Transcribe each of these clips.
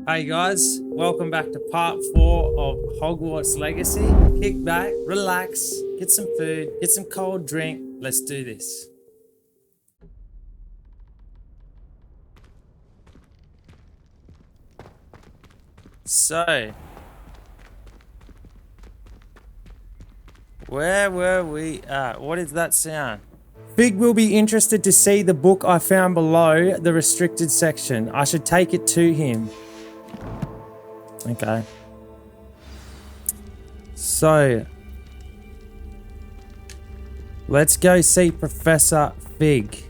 Hey guys, welcome back to part 4 of Hogwarts Legacy. Kick back, relax, get some food, get some cold drink. Let's do this. So, where were we at? What is that sound? Fig will be interested to see the book I found below the restricted section. I should take it to him. Okay. So, let's go see Professor Fig.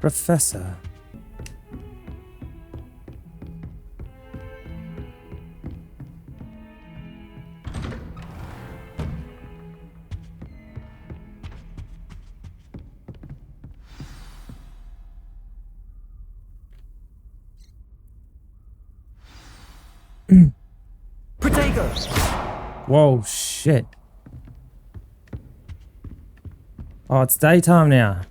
Professor. Protego! Whoa, shit. Oh, it's daytime now.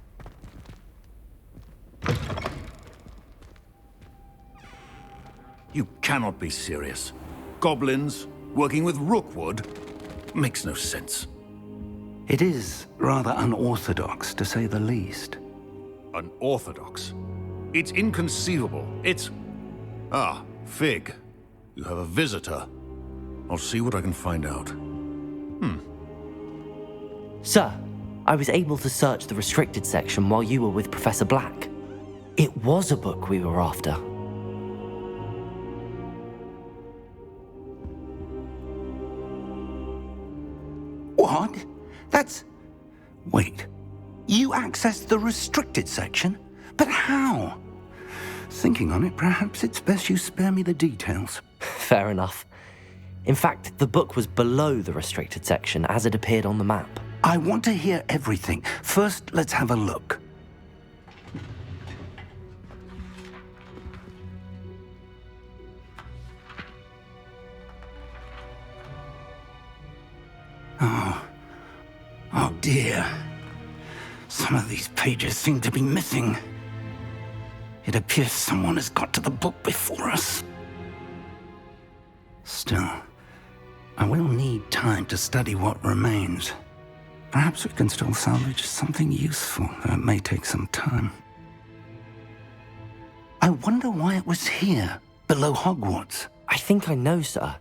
You cannot be serious. Goblins working with Rookwood makes no sense. It is rather unorthodox, to say the least. Unorthodox? It's inconceivable. It's... Ah, Fig. You have a visitor. I'll see what I can find out. Sir, I was able to search the restricted section while you were with Professor Black. It was a book we were after. What? That's... Wait. You accessed the restricted section? But how? Thinking on it, perhaps it's best you spare me the details. Fair enough. In fact, the book was below the restricted section as it appeared on the map. I want to hear everything. First, let's have a look. Oh dear. Some of these pages seem to be missing. It appears someone has got to the book before us. Still, I will need time to study what remains. Perhaps we can still salvage something useful, though it may take some time. I wonder why it was here, below Hogwarts. I think I know, sir.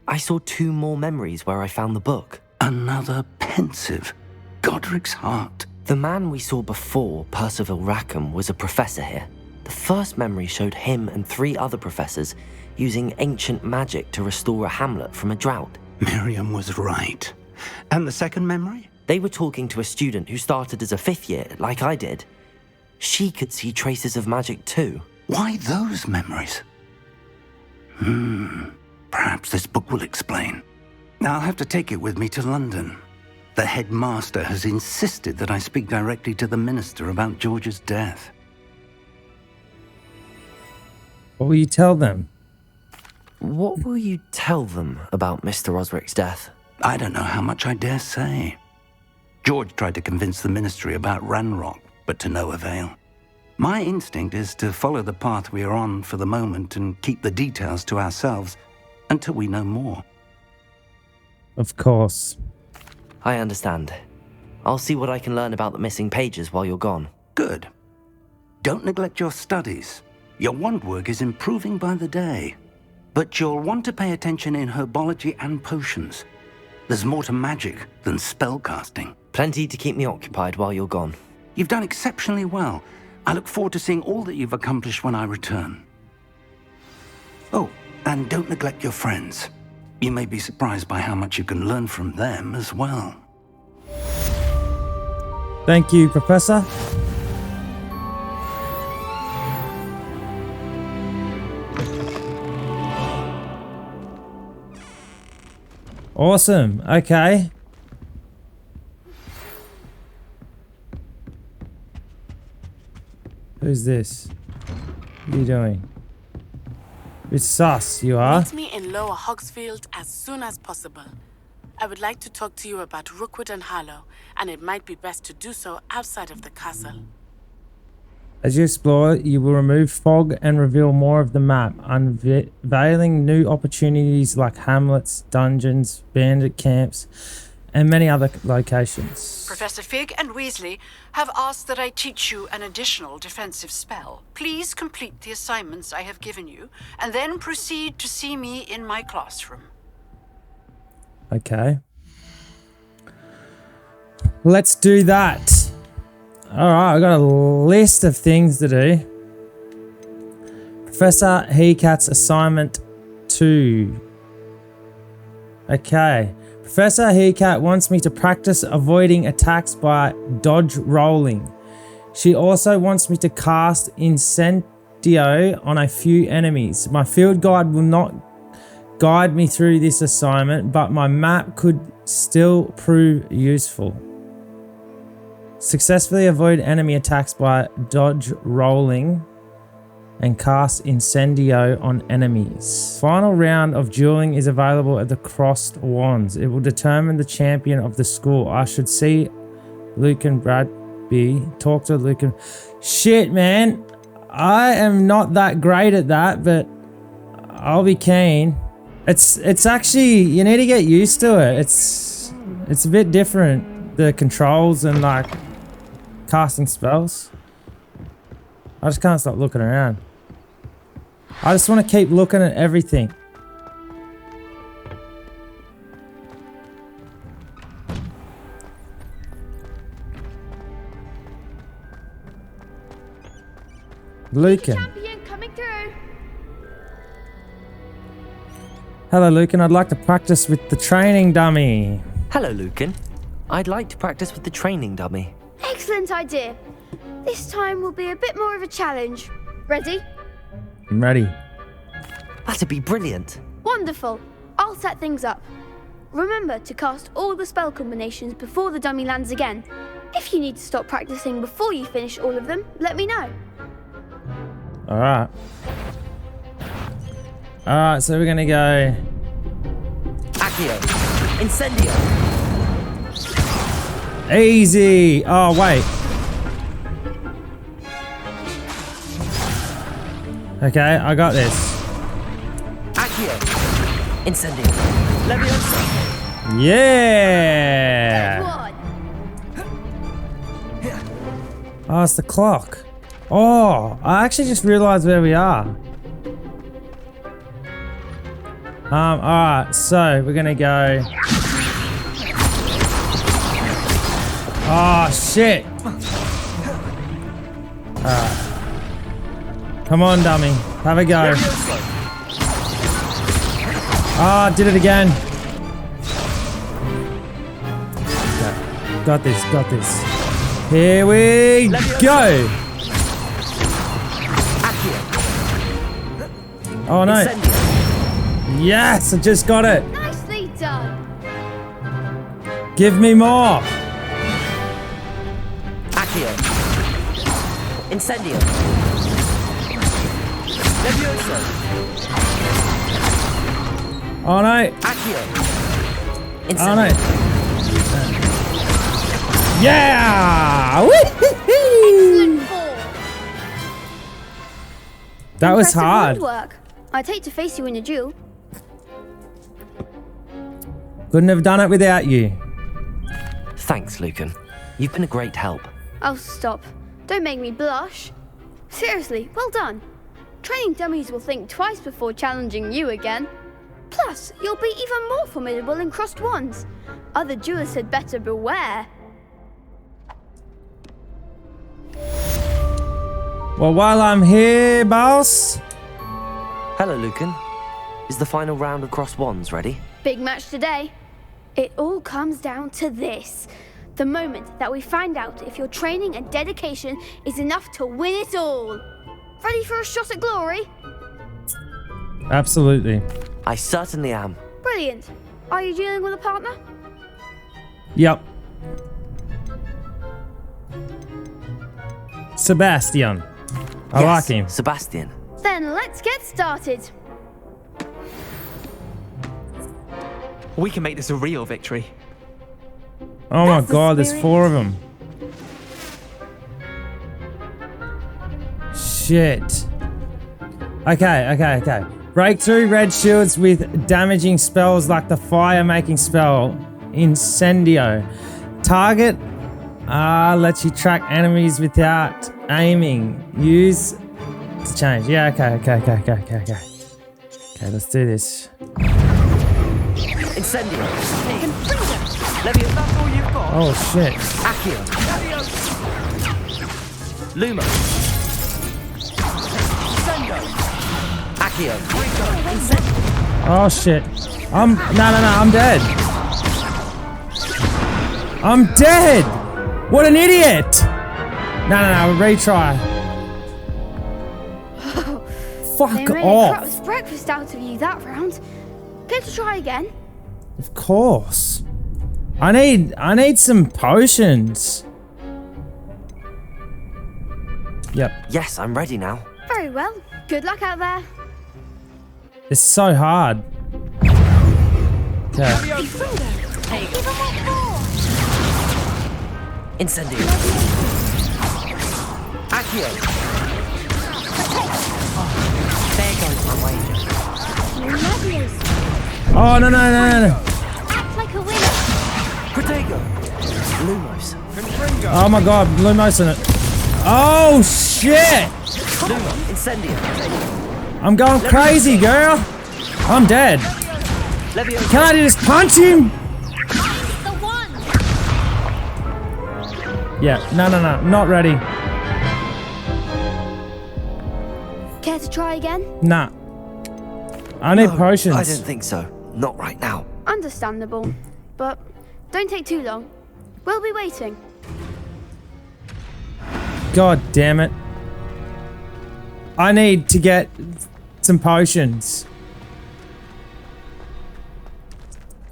I saw 2 more memories where I found the book. Another pensive. Godric's heart. The man we saw before, Percival Rackham, was a professor here. The first memory showed him and 3 other professors using ancient magic to restore a hamlet from a drought. Miriam was right. And the second memory? They were talking to a student who started as a 5th year, like I did. She could see traces of magic too. Why those memories? Perhaps this book will explain. I'll have to take it with me to London. The headmaster has insisted that I speak directly to the minister about George's death. What will you tell them? What will you tell them about Mr. Osric's death? I don't know how much I dare say. George tried to convince the ministry about Ranrock, but to no avail. My instinct is to follow the path we are on for the moment and keep the details to ourselves until we know more. Of course. I understand. I'll see what I can learn about the missing pages while you're gone. Good. Don't neglect your studies. Your wand work is improving by the day. But you'll want to pay attention in herbology and potions. There's more to magic than spellcasting. Plenty to keep me occupied while you're gone. You've done exceptionally well. I look forward to seeing all that you've accomplished when I return. Oh, and don't neglect your friends. You may be surprised by how much you can learn from them as well. Thank you, Professor. Awesome. Okay. Who's this? What are you doing? It's sus, you are. Meet me in Lower Hogsfield as soon as possible. I would like to talk to you about Rookwood and Harlow, and it might be best to do so outside of the castle. As you explore, you will remove fog and reveal more of the map, unveiling new opportunities like hamlets, dungeons, bandit camps, and many other locations. Professor Fig and Weasley have asked that I teach you an additional defensive spell. Please complete the assignments I have given you, and then proceed to see me in my classroom. Okay. Let's do that. Alright, I've got a list of things to do. Professor Heecat's assignment 2. Okay. Professor Heecat wants me to practice avoiding attacks by dodge rolling. She also wants me to cast Incendio on a few enemies. My field guide will not guide me through this assignment, but my map could still prove useful. Successfully avoid enemy attacks by dodge rolling and cast Incendio on enemies. Final round of dueling is available at the Crossed Wands. It will determine the champion of the school. I should see Luke and Bradby. Talk to Luke and... Shit, man. I am not that great at that, but I'll be keen. It's actually... You need to get used to it. It's a bit different. The controls and like casting spells. I just can't stop looking around. I just want to keep looking at everything. Lucan. Champion coming through. Hello, Lucan. I'd like to practice with the training dummy. Hello, Lucan. I'd like to practice with the training dummy. Excellent idea. This time will be a bit more of a challenge. Ready? I'm ready. That'd be brilliant. Wonderful. I'll set things up. Remember to cast all the spell combinations before the dummy lands again. If you need to stop practicing before you finish all of them, let me know. Alright. Alright, so we're gonna go... Accio. Incendio. Easy! Oh, wait. Okay, I got this. Accio. Incendio. Leviosa. Yeah! Oh, it's the clock. Oh, I actually just realized where we are. Alright, so we're gonna go... Oh, shit! Alright. Come on, dummy. Have a go. Ah, did it again. Okay. Got this, got this. Here we go! Oh no. Yes, I just got it. Nicely done. Give me more. Accio. Incendio. Leviosa. Oh no. Accio. Oh no. Incendio. Yeah! Excellent ball. That was Impressive hard. work. I'd hate to face you in a duel. Couldn't have done it without you. Thanks, Lucan. You've been a great help. Oh, stop. Don't make me blush. Seriously, well done. Training dummies will think twice before challenging you again. Plus, you'll be even more formidable in Crossed Wands. Other duelists had better beware. Well, while I'm here, boss. Hello, Lucan. Is the final round of Crossed Wands ready? Big match today. It all comes down to this. The moment that we find out if your training and dedication is enough to win it all. Ready for a shot at glory? Absolutely. I certainly am. Brilliant. Are you dealing with a partner? Yep. Sebastian. I Yes, like him. Sebastian. Then let's get started. We can make this a real victory. Oh my That's the god, there's spirit. 4 of them. Shit. Okay. Break through red shields with damaging spells like the fire-making spell Incendio. Target lets you track enemies without aiming. Use to change. Yeah, okay. Okay, let's do this. Incendio. Levy, if that's all you've got. Oh shit. Accio. Luma. Sendo. Accio. Oh shit. No, I'm dead. I'm dead! What an idiot! No, retry. Fuck They made a off. crap's breakfast out of you that round. Get to try again. Of course. I need some potions. Yep. Yes, I'm ready now. Very well. Good luck out there. It's so hard. Okay. Incendio. Accio. There goes my wager. Oh no. Act like a winner. Protego. Lumos. Oh my god, Lumos in it. Oh shit! Luma. Incendio. I'm going crazy, girl. I'm dead. Leviosa. Can I just punch him? The one. Yeah, no, not ready. Care to try again? Nah. I need potions. I don't think so. Not right now. Understandable. But don't take too long. We'll be waiting. God damn it. I need to get some potions.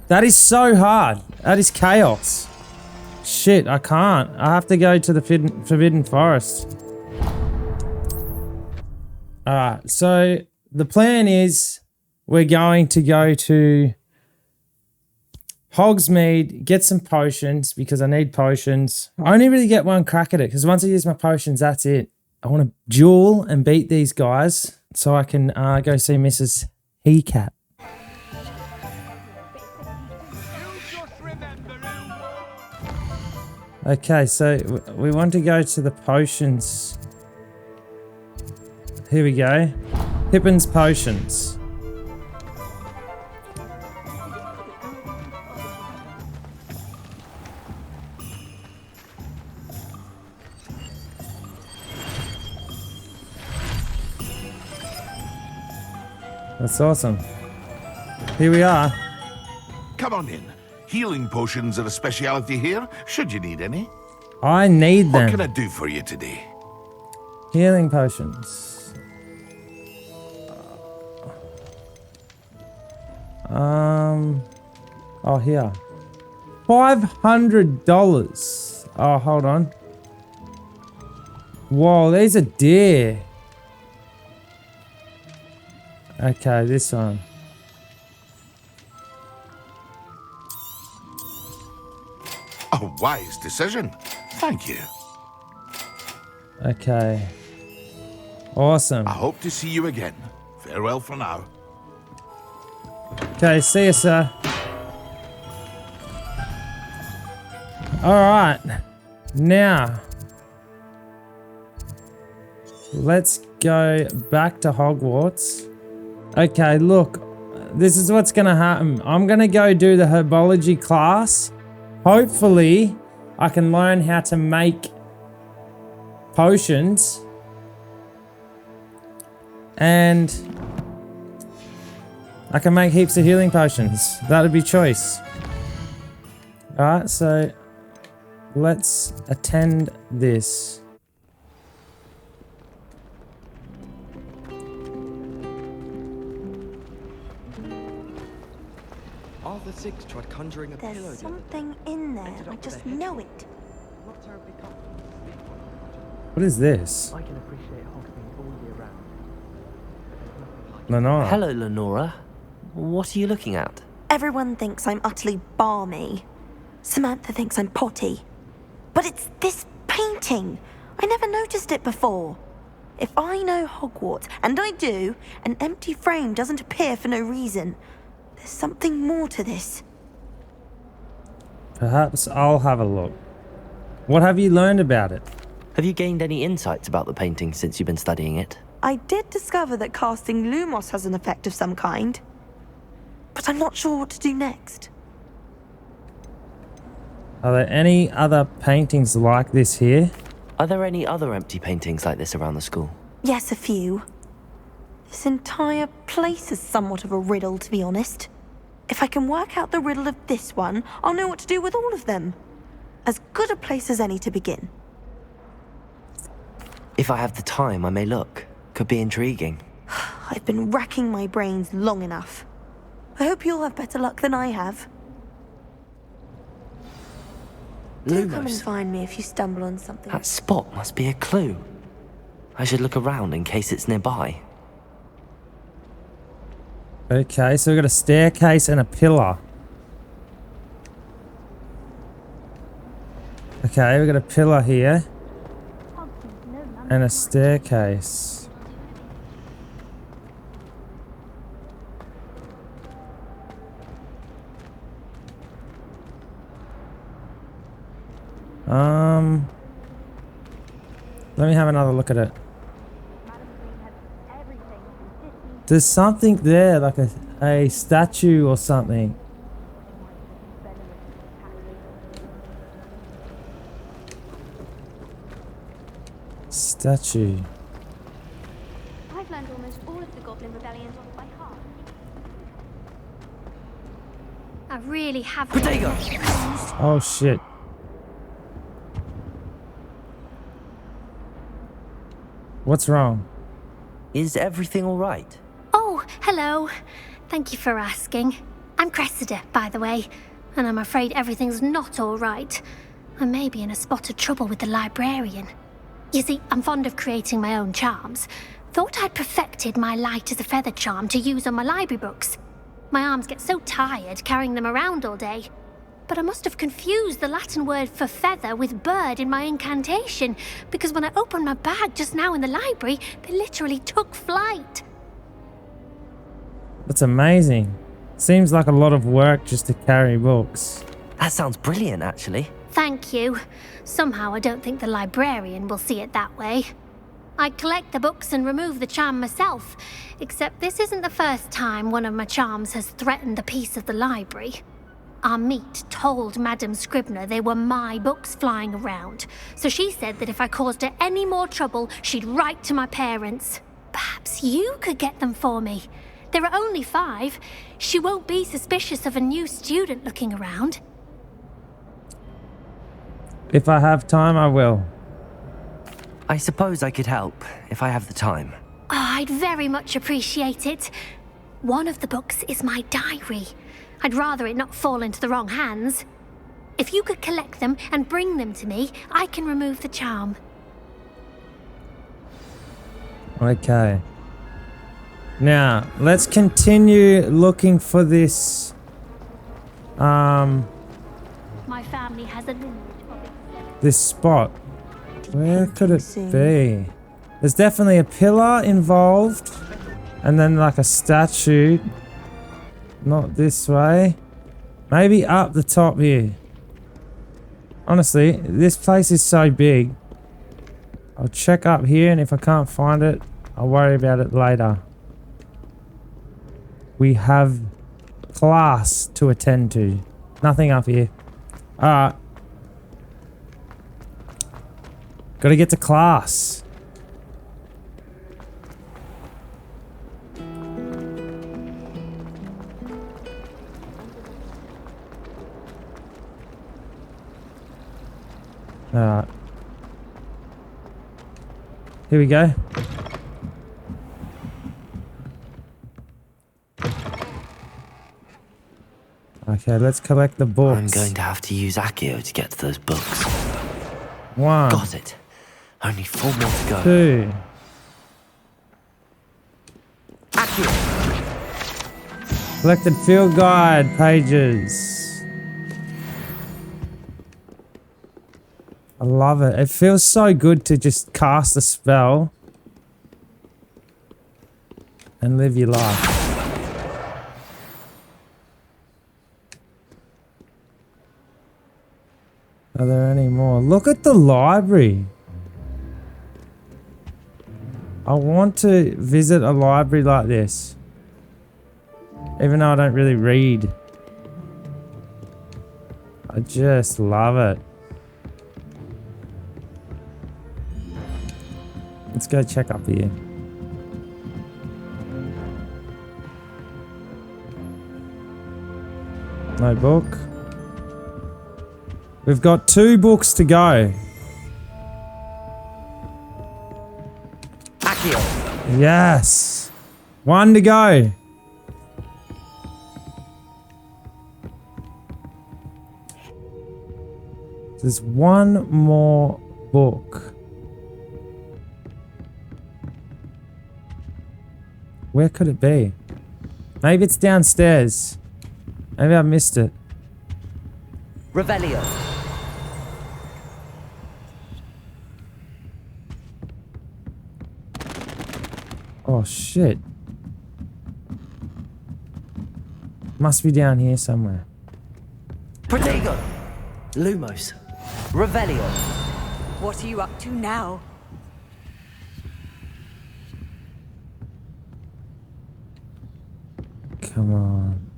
That is so hard. That is chaos. Shit, I can't. I have to go to the Forbidden Forest. Alright, so the plan is we're going to go to Hogsmeade, get some potions because I need potions. I only really get one crack at it because once I use my potions, that's it. I want to duel and beat these guys so I can go see Mrs. Hecat. Okay, so we want to go to the potions. Here we go. Pippin's potions. That's awesome. Here we are. Come on in. Healing potions are a speciality here, should you need any. I need them. What can I do for you today? Healing potions. Oh, here. $500. Oh, hold on. Whoa, these are dear. Okay, this one. A wise decision. Thank you. Okay. Awesome. I hope to see you again. Farewell for now. Okay, see you, sir. Alright. Now, let's go back to Hogwarts. Okay, look. This is what's going to happen. I'm going to go do the Herbology class. Hopefully, I can learn how to make potions. And I can make heaps of healing potions. That would be choice. Alright, so let's attend this. Arthur Six tried conjuring a pillow. There's something in there. I just know it. Not terribly comfortable. What is this? I can appreciate Hogsmeade all year round. Lenora. Hello, Lenora. What are you looking at? Everyone thinks I'm utterly balmy. Samantha thinks I'm potty. But it's this painting. I never noticed it before. If I know Hogwarts, and I do, an empty frame doesn't appear for no reason. There's something more to this. Perhaps I'll have a look. What have you learned about it? Have you gained any insights about the painting since you've been studying it? I did discover that casting Lumos has an effect of some kind. But I'm not sure what to do next. Are there any other paintings like this here? Are there any other empty paintings like this around the school? Yes, a few. This entire place is somewhat of a riddle, to be honest. If I can work out the riddle of this one, I'll know what to do with all of them. As good a place as any to begin. If I have the time, I may look. Could be intriguing. I've been racking my brains long enough. I hope you'll have better luck than I have. Do come and Lumos. find me if you stumble on something. That spot must be a clue. I should look around in case it's nearby. Okay, so we've got a staircase and a pillar. Okay, we've got a pillar here. And a staircase. Let me have another look at it. There's something there, like a statue or something. Statue. I've learned almost all of the Goblin Rebellions off by heart. I really have. Protego! Oh shit. What's wrong? Is everything all right? Oh, hello. Thank you for asking. I'm Cressida, by the way, and I'm afraid everything's not all right. I may be in a spot of trouble with the librarian. You see, I'm fond of creating my own charms. Thought I'd perfected my light as a feather charm to use on my library books. My arms get so tired carrying them around all day. But I must have confused the Latin word for feather with bird in my incantation, because when I opened my bag just now in the library, they literally took flight. That's amazing. Seems like a lot of work just to carry books. That sounds brilliant, actually. Thank you. Somehow I don't think the librarian will see it that way. I collect the books and remove the charm myself, except this isn't the first time one of my charms has threatened the peace of the library. Our meet told Madame Scribner they were my books flying around, so she said that if I caused her any more trouble, she'd write to my parents. Perhaps you could get them for me. There are only 5. She won't be suspicious of a new student looking around. If I have time, I will. I suppose I could help, if I have the time. Oh, I'd very much appreciate it. One of the books is my diary. I'd rather it not fall into the wrong hands. If you could collect them and bring them to me, I can remove the charm. Okay. Now, let's continue looking for this. My family has a lineage of it. This spot. Where could it be? There's definitely a pillar involved. And then like a statue. Not this way. Maybe up the top here. Honestly, this place is so big. I'll check up here, and if I can't find it, I'll worry about it later. We have class to attend to. Nothing up here. Alright. Gotta get to class. Alright. Here we go. Okay, let's collect the books. I'm going to have to use Accio to get to those books. 1. Got it. Only 4 more to go. 2. Accio! Collected field guide pages. I love it. It feels so good to just cast a spell and live your life. Are there any more? Look at the library. I want to visit a library like this. Even though I don't really read. I just love it. Let's go check up here. No book. We've got 2 books to go. Accio. Yes. 1 to go. There's 1 more book. Where could it be? Maybe it's downstairs. Maybe I missed it. Revelio. Oh shit. Must be down here somewhere. Protego. Lumos. Revelio. What are you up to now? Come on.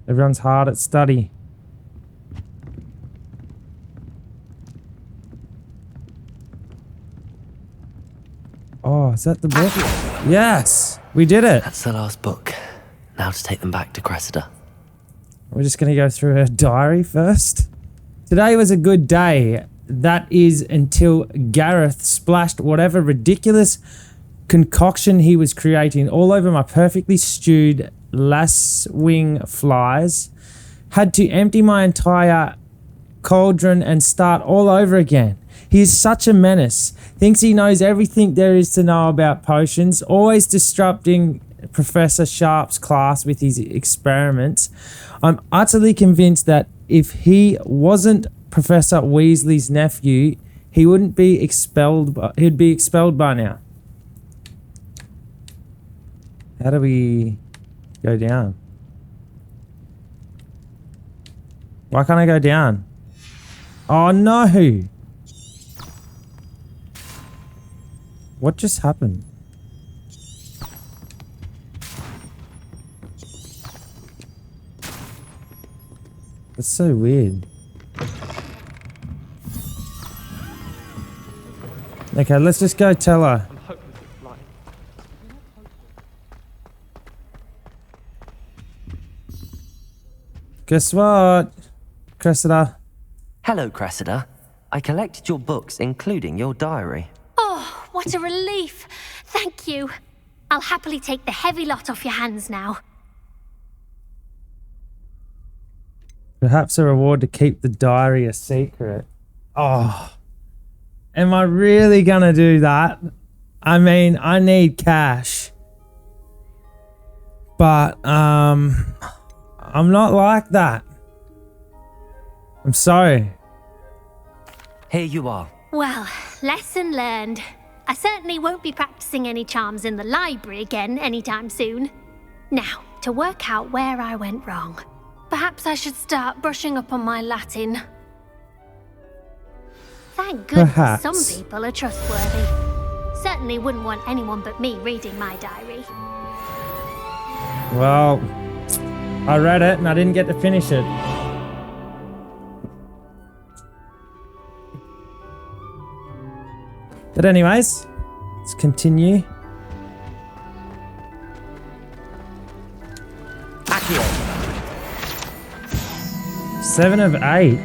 Everyone's hard at study. Oh, is that the book? Yes! We did it! That's the last book. Now to take them back to Cressida. We're just going to go through her diary first. Today was a good day. That is until Gareth splashed whatever ridiculous concoction he was creating all over my perfectly stewed lacewing flies. Had to empty my entire cauldron and start all over again. He is such a menace. Thinks he knows everything there is to know about potions. Always disrupting Professor Sharp's class with his experiments. I'm utterly convinced that if he wasn't Professor Weasley's nephew, he wouldn't be expelled. He'd be expelled by now. How do we go down? Why can't I go down? Oh no! What just happened? That's so weird. Okay, let's just go tell her. Guess what? Cressida. Hello, Cressida. I collected your books, including your diary. Oh, what a relief. Thank you. I'll happily take the heavy lot off your hands now. Perhaps a reward to keep the diary a secret. Oh. Am I really gonna do that? I mean, I need cash. But, I'm not like that. I'm sorry. Here you are. Well, lesson learned. I certainly won't be practicing any charms in the library again anytime soon. Now, to work out where I went wrong. Perhaps I should start brushing up on my Latin. Thank goodness some people are trustworthy. Certainly wouldn't want anyone but me reading my diary. Well, I read it and I didn't get to finish it. But anyways, let's continue. Accio. 7 of 8.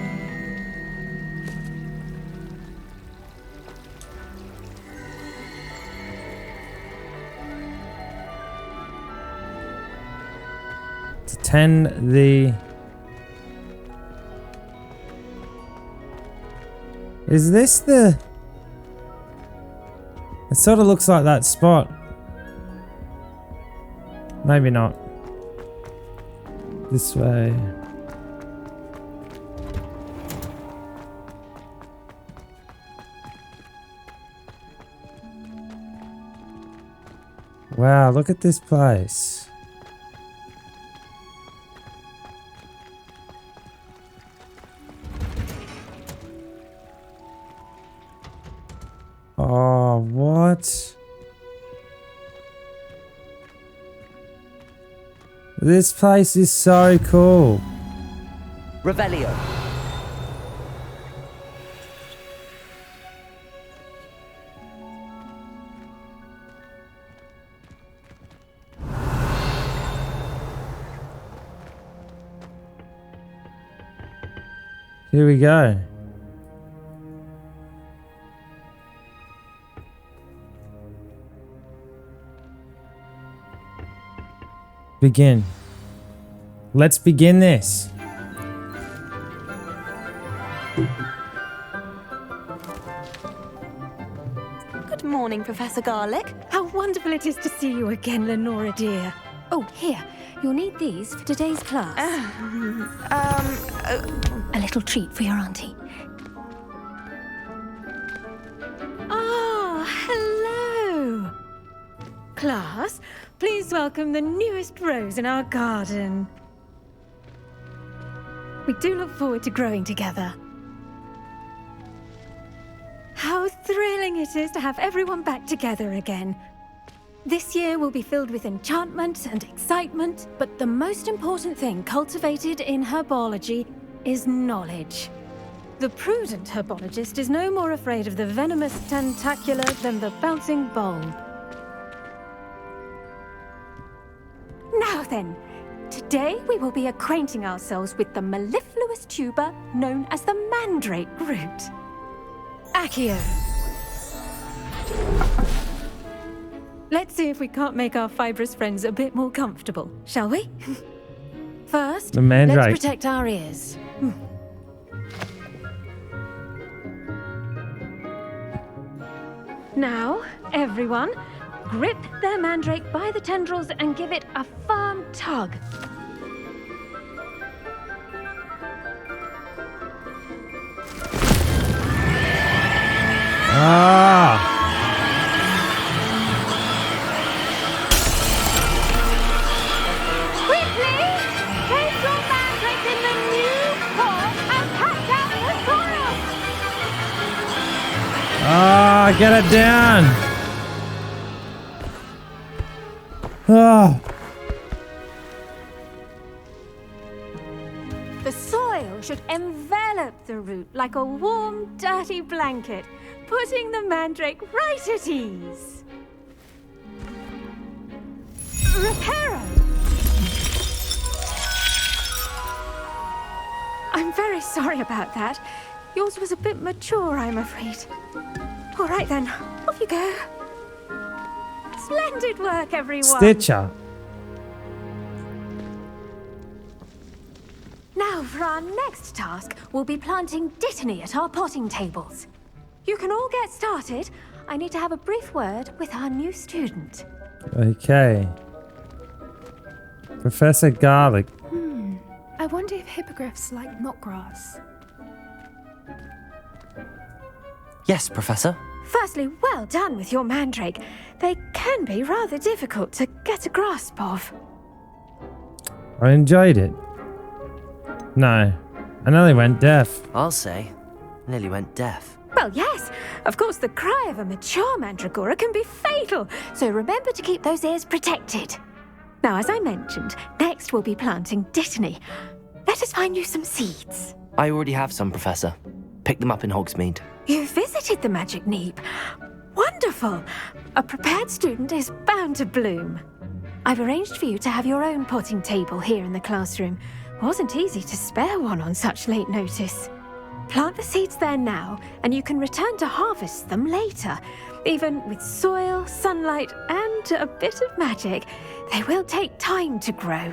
To 10 the... Is this the... It sort of looks like that spot. Maybe not. This way. Wow, look at this place. Oh, what? This place is so cool. Revelio. Here we go. Begin. Let's begin this. Good morning, Professor Garlic. How wonderful it is to see you again, Lenora dear. Oh, here. You'll need these for today's class. A little treat for your auntie. Oh, hello. Class, please welcome the newest rose in our garden. We do look forward to growing together. How thrilling it is to have everyone back together again. This year will be filled with enchantment and excitement, but the most important thing cultivated in herbology is knowledge. The prudent herbologist is no more afraid of the venomous tentacula than the bouncing bulb. Now then, today we will be acquainting ourselves with the mellifluous tuber known as the mandrake root. Accio. Let's see if we can't make our fibrous friends a bit more comfortable, shall we? First, The mandrake. let's protect our ears. Now, everyone, grip their mandrake by the tendrils and give it a firm tug. Ah! Quickly! Place your mandrake in the new pot and catch out the soil! Ah, get it down! Ah! The soil should envelop the root like a warm, dirty blanket, putting the mandrake right at ease. Reparo! I'm very sorry about that. Yours was a bit mature, I'm afraid. All right then, off you go. Splendid work, everyone. Stitcher. Now, for our next task, we'll be planting dittany at our potting tables. You can all get started. I need to have a brief word with our new student. Okay. Professor Garlic. I wonder if hippogriffs like knotgrass. Yes, Professor. Firstly, well done with your mandrake. They can be rather difficult to get a grasp of. I enjoyed it. No, I nearly went deaf. I'll say. Nearly went deaf. Well, yes. Of course, the cry of a mature mandragora can be fatal, so remember to keep those ears protected. Now, as I mentioned, next we'll be planting dittany. Let us find you some seeds. I already have some, Professor. Pick them up in Hogsmeade. You visited the Magic Neep. Wonderful! A prepared student is bound to bloom. I've arranged for you to have your own potting table here in the classroom. Wasn't easy to spare one on such late notice. Plant the seeds there now, and you can return to harvest them later. Even with soil, sunlight, and a bit of magic, they will take time to grow.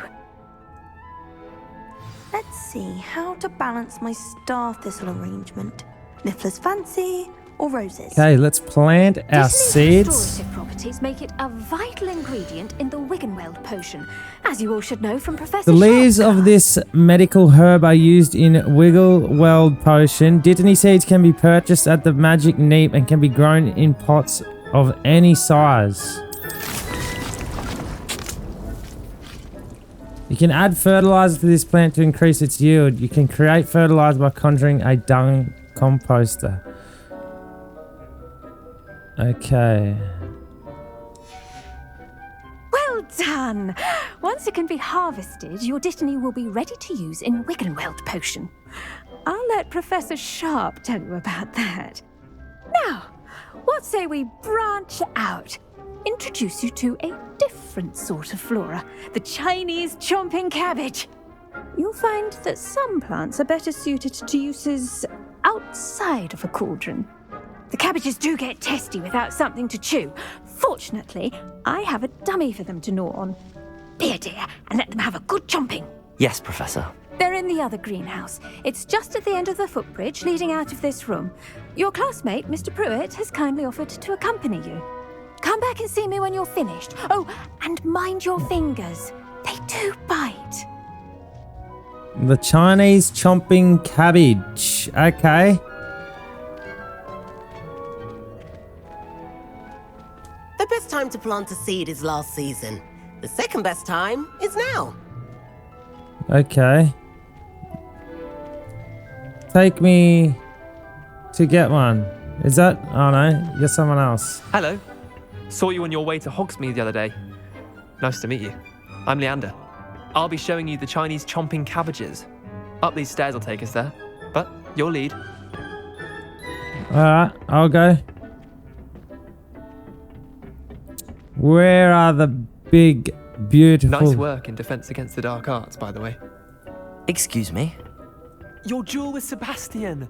Let's see how to balance my star thistle arrangement. Niffler's fancy, or roses? Okay, let's plant our seeds. Restorative properties make it a vital ingredient in the Wiggenweld potion, as you all should know from Professor The leaves Sharp's of this medical herb are used in Wiggleweld potion. Dittany seeds can be purchased at the Magic Neep and can be grown in pots of any size. You can add fertilizer to this plant to increase its yield. You can create fertilizer by conjuring a dung composter. Okay. Well done! Once it can be harvested, your Dittany will be ready to use in Wiggenweld potion. I'll let Professor Sharp tell you about that. Now, what say we branch out? Introduce you to a different sort of flora, the Chinese chomping cabbage. You'll find that some plants are better suited to uses outside of a cauldron. The cabbages do get testy without something to chew. Fortunately, I have a dummy for them to gnaw on. Be a dear and let them have a good chomping. Yes, Professor. They're in the other greenhouse. It's just at the end of the footbridge leading out of this room. Your classmate, Mr. Pruitt, has kindly offered to accompany you. Come back and see me when you're finished. Oh, and mind your fingers. They do bite. The Chinese chomping cabbage. Okay. The best time to plant a seed is last season. The second best time is now. Okay. Take me to get one. Is that... Oh no, you're someone else. Hello. Saw you on your way to Hogsmeade the other day. Nice to meet you. I'm Leander. I'll be showing you the Chinese chomping cabbages. Up these stairs will take us there. But your lead. Alright, I'll go. Where are the big, beautiful... Nice work in Defense Against the Dark Arts, by the way. Excuse me? Your duel with Sebastian.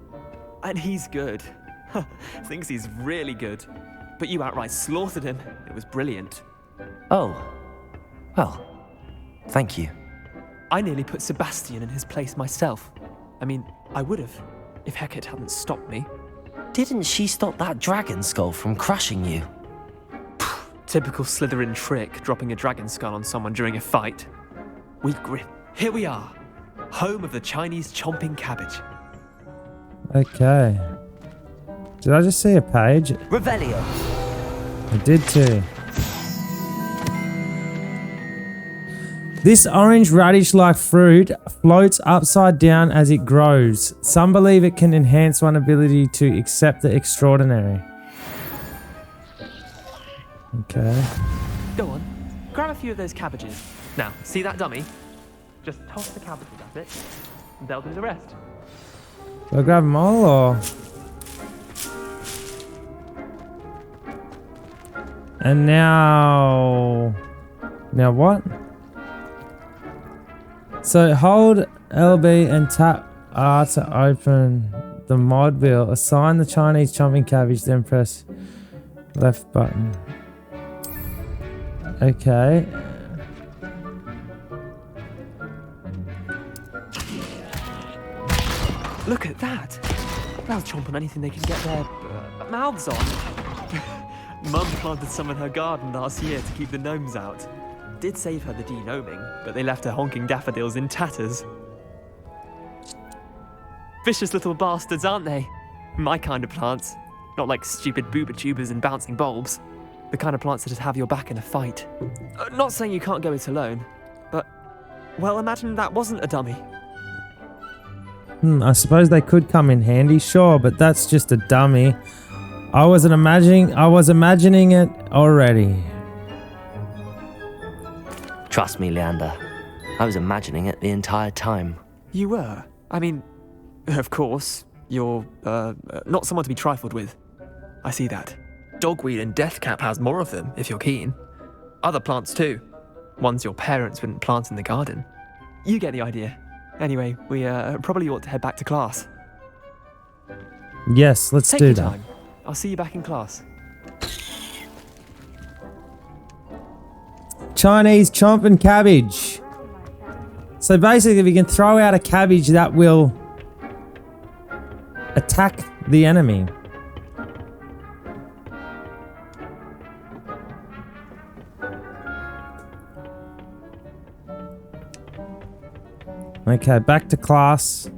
And he's good. Thinks he's really good. But you outright slaughtered him. It was brilliant. Oh. Well, thank you. I nearly put Sebastian in his place myself. I mean, I would have, if Hecate hadn't stopped me. Didn't she stop that dragon skull from crushing you? Typical Slytherin trick, dropping a dragon skull on someone during a fight. We grit. Here we are. Home of the Chinese chomping cabbage. Okay. Did I just see a page? Revelio. I did too. This orange radish-like fruit floats upside down as it grows. Some believe it can enhance one's ability to accept the extraordinary. Okay. Go on. Grab a few of those cabbages. Now, see that dummy? Just toss the cabbages at it, and they'll do the rest. Do I grab them all or...? And now... Now what? So hold LB and tap R to open the mod wheel. Assign the Chinese chomping cabbage, then press left button. Okay. Look at that. They'll chomp on anything they can get their mouths on. Mum planted some in her garden last year to keep the gnomes out. Did save her the de-gnoming, but they left her honking daffodils in tatters. Vicious little bastards, aren't they? My kind of plants. Not like stupid booba tubers and bouncing bulbs. The kind of plants that just have your back in a fight. Not saying you can't go it alone, but... Well, imagine that wasn't a dummy. I suppose they could come in handy, sure, but that's just a dummy. I was imagining it already. Trust me, Leander. I was imagining it the entire time. You were? I mean, of course, you're, not someone to be trifled with. I see that. Dogweed and deathcap has more of them, if you're keen. Other plants too. Ones your parents wouldn't plant in the garden. You get the idea. Anyway, we probably ought to head back to class. Yes, let's Take do your that. time. I'll see you back in class. Chinese chomping cabbage. So basically, if you can throw out a cabbage, that will attack the enemy. Okay, back to class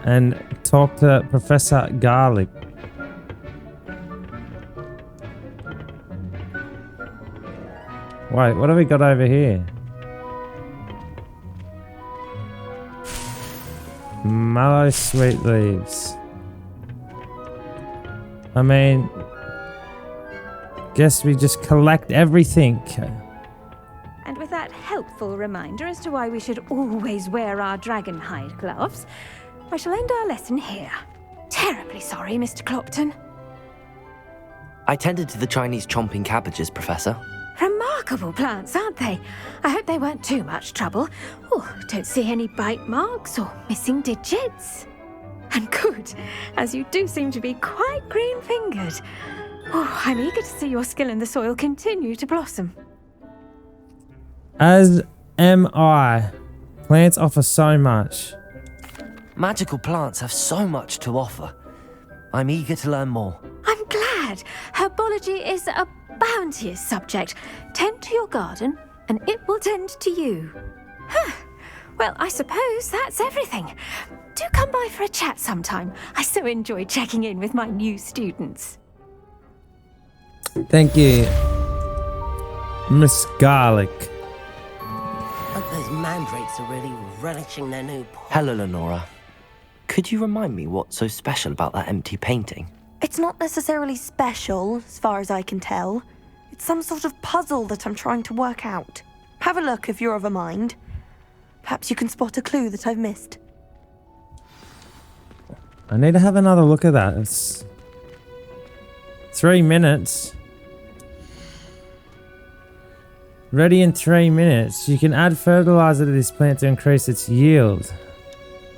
and talk to Professor Garlic. Wait, what have we got over here? Mallow sweet leaves. I mean, guess we just collect everything. And with that helpful reminder as to why we should always wear our dragon hide gloves, I shall end our lesson here. Terribly sorry, Mr. Clopton. I tended to the Chinese chomping cabbages, Professor. Remarkable plants, aren't they? I hope they weren't too much trouble. Oh, don't see any bite marks or missing digits. And good, as you do seem to be quite green-fingered. Oh, I'm eager to see your skill in the soil continue to blossom. As am I. Plants offer so much. Magical plants have so much to offer. I'm eager to learn more. I'm glad. Herbology is a bounteous subject. Tend to your garden, and it will tend to you. Huh. Well, I suppose that's everything. Do come by for a chat sometime. I so enjoy checking in with my new students. Thank you, Miss Garlic. But those mandrakes are really relishing their new Hello, Lenora. Could you remind me what's so special about that empty painting? It's not necessarily special, as far as I can tell. It's some sort of puzzle that I'm trying to work out. Have a look if you're of a mind. Perhaps you can spot a clue that I've missed. I need to have another look at that. It's 3 minutes. Ready in 3 minutes. You can add fertilizer to this plant to increase its yield.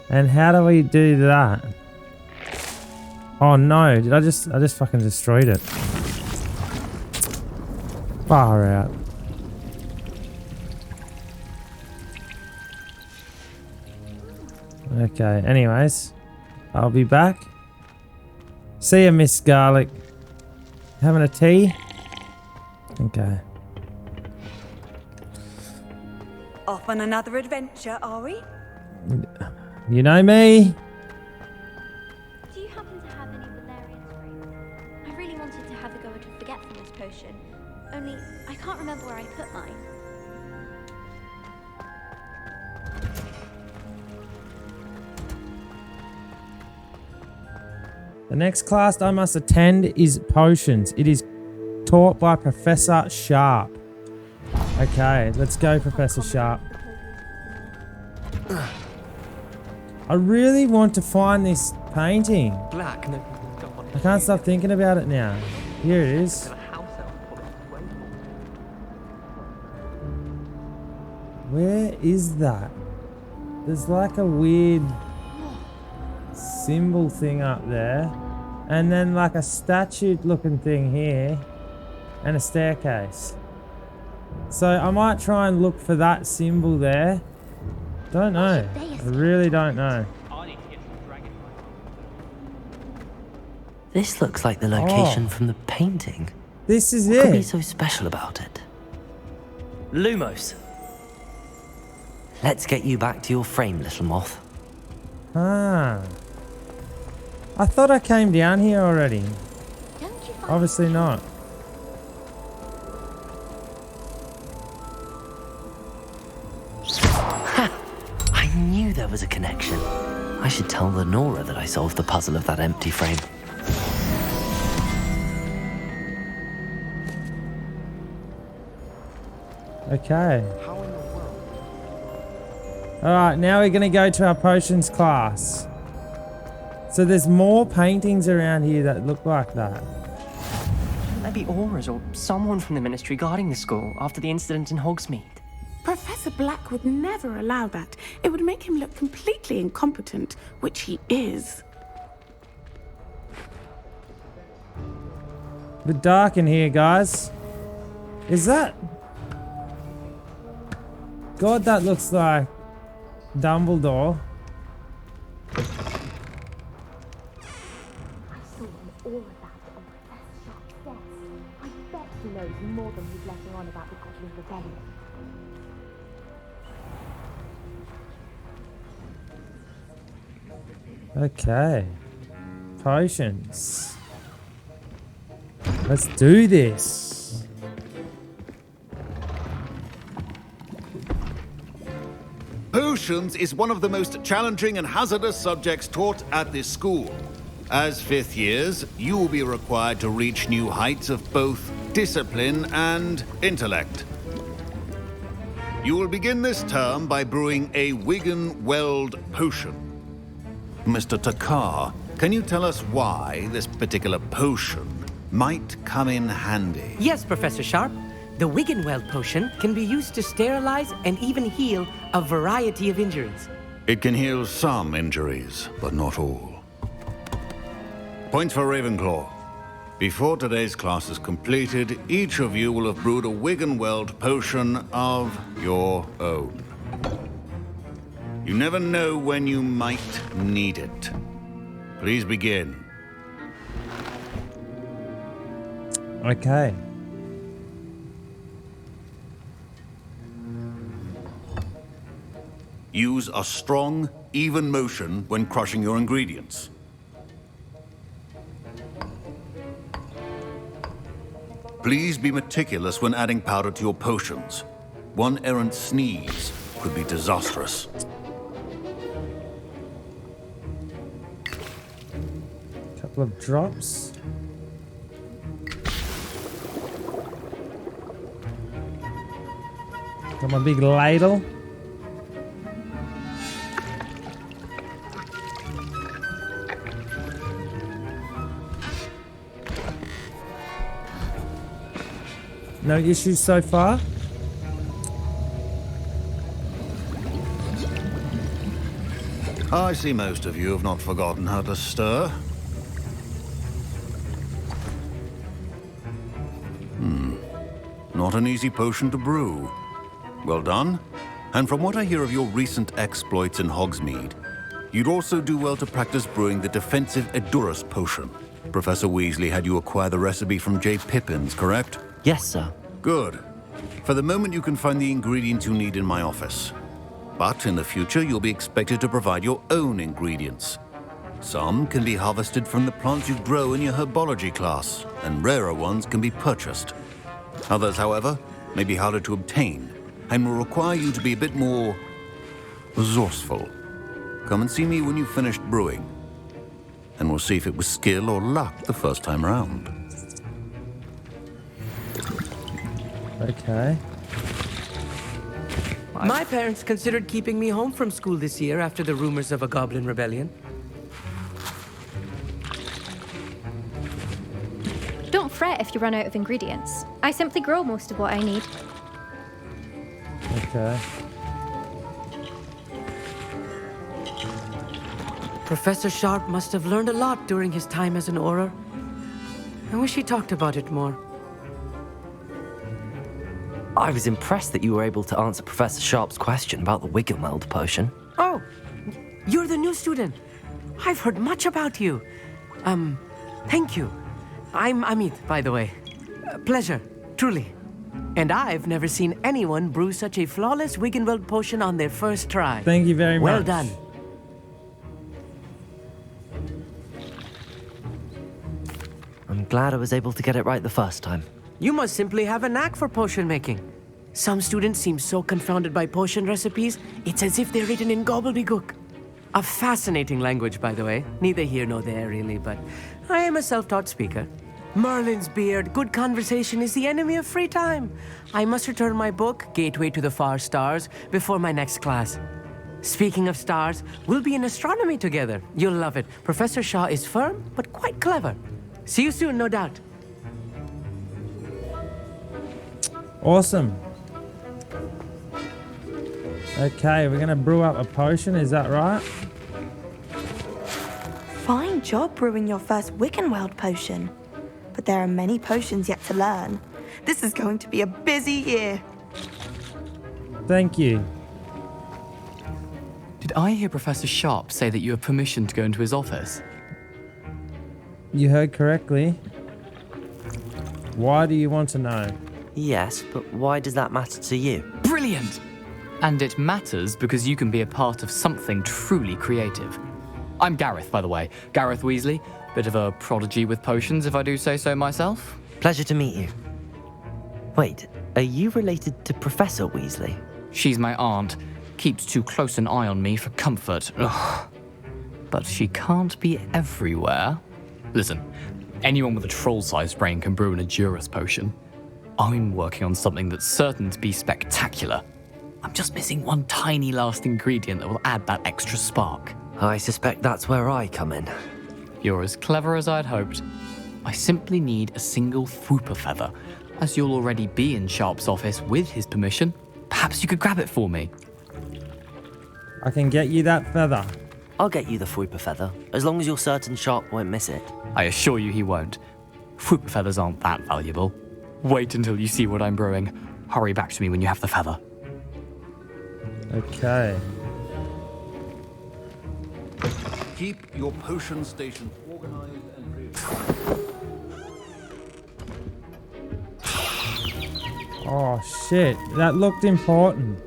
And how do we do that? Oh no, I just fucking destroyed it. Far out. Okay, anyways. I'll be back. See ya, Miss Garlic. Having a tea? Okay. Off on another adventure, are we? You know me? Do you happen to have any valerian sprays? I really wanted to have a go at a forgetfulness potion, only I can't remember where I put mine. The next class I must attend is potions. It is taught by Professor Sharp. Okay, let's go, Professor Sharp. I really want to find this painting. Black. No, I can't stop thinking about it now. Here it is. Where is that? There's like a weird symbol thing up there. And then like a statue looking thing here. And a staircase. So I might try and look for that symbol there. Don't know. I really don't know. This looks like the location from the painting. This is What could be it. so special about it? Lumos. Let's get you back to your frame, little moth. Ah. I thought I came down here already. Obviously not. I knew there was a connection. I should tell Lenora that I solved the puzzle of that empty frame. Okay. Alright, now we're going to go to our potions class. So there's more paintings around here that look like that. There be auras or someone from the ministry guarding the school after the incident in Hogsmeade. Professor Black would never allow that. It would make him look completely incompetent, which he is. A bit dark in here, guys. Is that... God, that looks like Dumbledore. All of that on Professor Sharp's desk. I bet he knows more than he's letting on about the Godly Rebellion. Okay. Potions. Let's do this. Potions is one of the most challenging and hazardous subjects taught at this school. As fifth years, you will be required to reach new heights of both discipline and intellect. You will begin this term by brewing a Wiggenweld potion. Mr. Takar, can you tell us why this particular potion might come in handy? Yes, Professor Sharp. The Wiggenweld potion can be used to sterilize and even heal a variety of injuries. It can heal some injuries, but not all. Points for Ravenclaw. Before today's class is completed, each of you will have brewed a Wiggenweld potion of your own. You never know when you might need it. Please begin. Okay. Use a strong, even motion when crushing your ingredients. Please be meticulous when adding powder to your potions. One errant sneeze could be disastrous. Couple of drops. Got my big ladle. No issues so far. I see most of you have not forgotten how to stir. Not an easy potion to brew. Well done. And from what I hear of your recent exploits in Hogsmeade, you'd also do well to practice brewing the defensive Edurus potion. Professor Weasley had you acquire the recipe from J. Pippin's, correct? Yes, sir. Good. For the moment, you can find the ingredients you need in my office. But in the future, you'll be expected to provide your own ingredients. Some can be harvested from the plants you grow in your herbology class, and rarer ones can be purchased. Others, however, may be harder to obtain, and will require you to be a bit more resourceful. Come and see me when you've finished brewing, and we'll see if it was skill or luck the first time around. Okay. My parents considered keeping me home from school this year after the rumors of a goblin rebellion. Don't fret if you run out of ingredients. I simply grow most of what I need. Okay. Professor Sharp must have learned a lot during his time as an Auror. I wish he talked about it more. I was impressed that you were able to answer Professor Sharp's question about the Wiggenweld potion. Oh, you're the new student. I've heard much about you. Thank you. I'm Amit, by the way. Pleasure, truly. And I've never seen anyone brew such a flawless Wiggenweld potion on their first try. Thank you very much. Well done. I'm glad I was able to get it right the first time. You must simply have a knack for potion making. Some students seem so confounded by potion recipes, it's as if they're written in gobbledygook. A fascinating language, by the way. Neither here nor there, really, but I am a self-taught speaker. Merlin's beard, good conversation is the enemy of free time. I must return my book, Gateway to the Far Stars, before my next class. Speaking of stars, we'll be in astronomy together. You'll love it. Professor Shaw is firm, but quite clever. See you soon, no doubt. Awesome. Okay, we're gonna brew up a potion, is that right? Fine job brewing your first Wiggenweld potion. But there are many potions yet to learn. This is going to be a busy year. Thank you. Did I hear Professor Sharp say that you have permission to go into his office? You heard correctly. Why do you want to know? Yes, but why does that matter to you? Brilliant! And it matters because you can be a part of something truly creative. I'm Gareth, by the way. Gareth Weasley. Bit of a prodigy with potions, if I do say so myself. Pleasure to meet you. Wait, are you related to Professor Weasley? She's my aunt. Keeps too close an eye on me for comfort. Ugh. But she can't be everywhere. Listen, anyone with a troll-sized brain can brew an Edurus potion. I'm working on something that's certain to be spectacular. I'm just missing one tiny last ingredient that will add that extra spark. I suspect that's where I come in. You're as clever as I'd hoped. I simply need a single Fwooper feather. As you'll already be in Sharp's office with his permission, perhaps you could grab it for me. I can get you that feather. I'll get you the Fwooper feather, as long as you're certain Sharp won't miss it. I assure you he won't. Fwooper feathers aren't that valuable. Wait until you see what I'm brewing. Hurry back to me when you have the feather. Okay. Keep your potion stations organized and Oh shit, that looked important.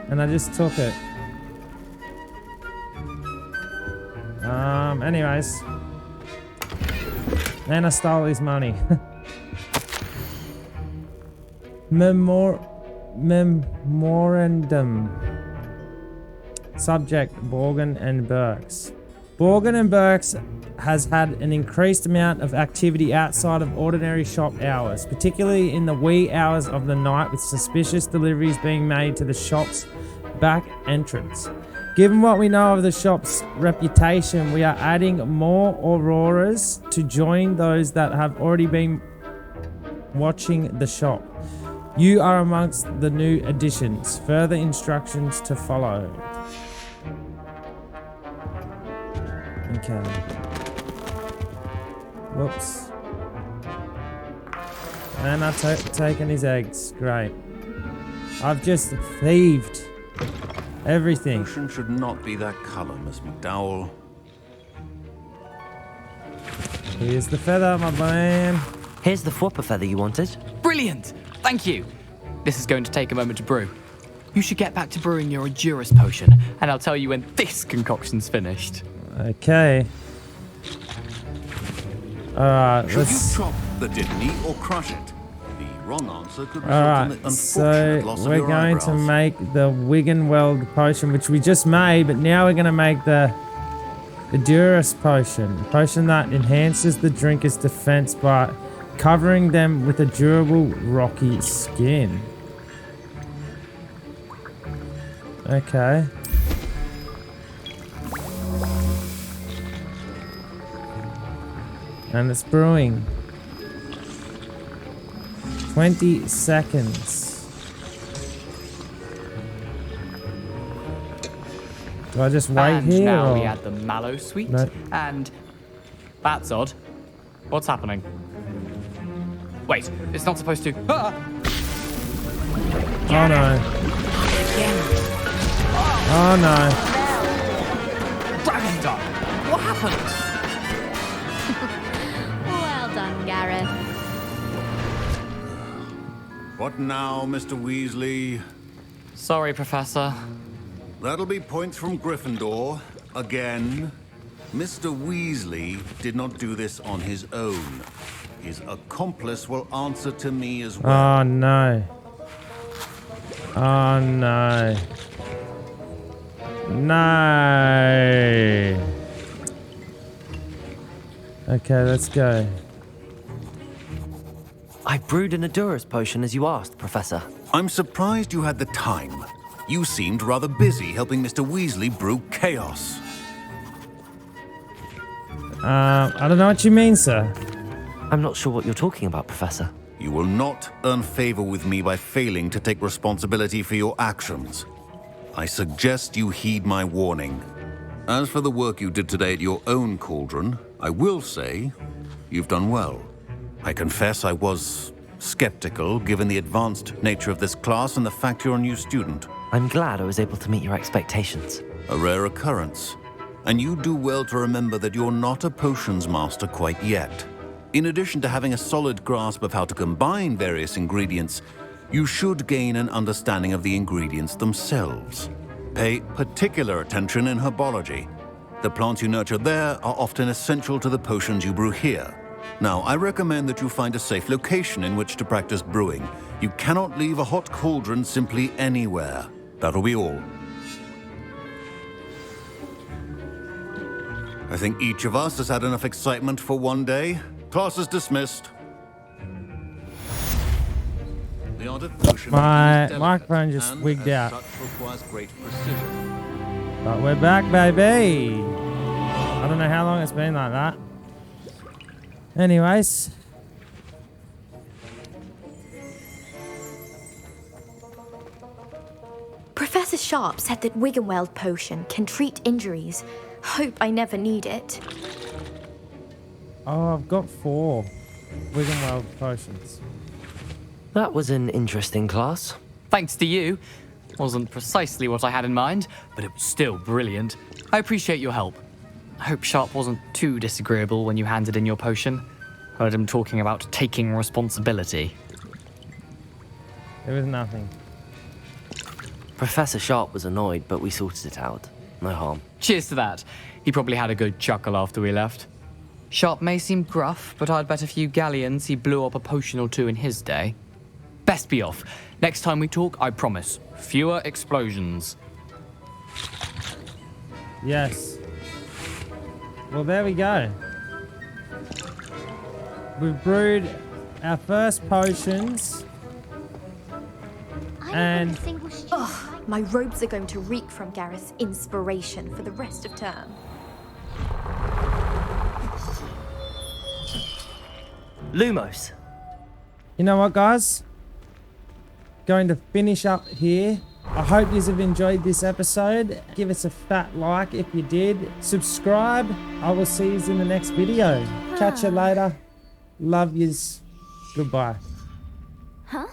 And I just took it. Anyways. And I stole his money. Memorandum. Subject, Borgin and Burks. Borgin and Burks has had an increased amount of activity outside of ordinary shop hours, particularly in the wee hours of the night, with suspicious deliveries being made to the shop's back entrance. Given what we know of the shop's reputation, we are adding more Auroras to join those that have already been watching the shop. You are amongst the new additions. Further instructions to follow. Okay. Whoops. And I've taken his eggs. Great. I've just thieved everything. Potion should not be that color, Miss McDowell. Here's the feather, my man. Here's the Fwooper feather you wanted. Brilliant! Thank you. This is going to take a moment to brew. You should get back to brewing your Edurus potion, and I'll tell you when this concoction's finished. Okay. Alright, Should you chop the Dittany or crush it? The wrong answer could result in the unfortunate loss of we're your going to eyebrows. make the Wiggenweld potion, which we just made, but now we're going to make the Edurus potion. A potion that enhances the drinker's defense by covering them with a durable rocky skin. Okay. And it's brewing. 20 seconds. Do I just wait and here? now or? we add the mallow sweet, No. and that's odd. What's happening? Wait, it's not supposed to. Ah! Oh no. Oh no. Dragon Dog! What happened? Well done, Gareth. What now, Mr. Weasley? Sorry, Professor. That'll be points from Gryffindor. Again. Mr. Weasley did not do this on his own. His accomplice will answer to me as well. Oh no. Oh no. No. Okay, let's go. I brewed an Edurus potion as you asked, Professor. I'm surprised you had the time. You seemed rather busy helping Mr. Weasley brew chaos. I don't know what you mean, sir. I'm not sure what you're talking about, Professor. You will not earn favor with me by failing to take responsibility for your actions. I suggest you heed my warning. As for the work you did today at your own cauldron, I will say you've done well. I confess I was skeptical given the advanced nature of this class and the fact you're a new student. I'm glad I was able to meet your expectations. A rare occurrence. And you do well to remember that you're not a potions master quite yet. In addition to having a solid grasp of how to combine various ingredients, you should gain an understanding of the ingredients themselves. Pay particular attention in herbology. The plants you nurture there are often essential to the potions you brew here. Now, I recommend that you find a safe location in which to practice brewing. You cannot leave a hot cauldron simply anywhere. That'll be all. I think each of us has had enough excitement for one day. Class is dismissed. The art of potion My making is microphone delicate just and, wigged as out. such, requires great precision. But we're back, baby. I don't know how long it's been like that. Anyways. Professor Sharp said that Wiggenweld potion can treat injuries. Hope I never need it. Oh, I've got 4 Wiggenweld potions. That was an interesting class. Thanks to you. Wasn't precisely what I had in mind, but it was still brilliant. I appreciate your help. I hope Sharp wasn't too disagreeable when you handed in your potion. Heard him talking about taking responsibility. It was nothing. Professor Sharp was annoyed, but we sorted it out. No harm. Cheers to that. He probably had a good chuckle after we left. Sharp may seem gruff, but I'd bet a few galleons he blew up a potion or 2 in his day. Best be off. Next time we talk, I promise, fewer explosions. Yes. Well, there we go. We've brewed our first potions. And Ugh, my robes are going to reek from Gareth's inspiration for the rest of term. Lumos. you know what, guys? Going to finish up here. I hope you have enjoyed this episode. Give us a fat like if you did. Subscribe. I will see you in the next video. Catch you later. Love yous. Goodbye. Huh?